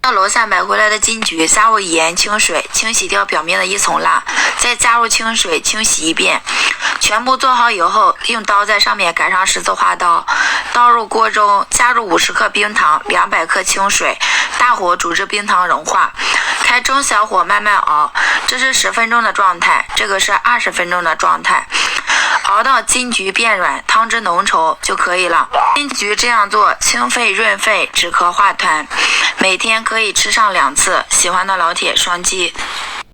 到楼下买回来的金桔，加入盐、清水，清洗掉表面的一层蜡，再加入清水清洗一遍。全部做好以后，用刀在上面改上十字花刀，倒入锅中，加入50克冰糖、200克清水，大火煮至冰糖融化，开中小火慢慢熬。这是10分钟的状态，这个是20分钟的状态。熬到金桔变软，汤汁浓稠就可以了。金桔这样做清肺润肺，止咳化痰，每天可以吃上2次。喜欢的老铁双击。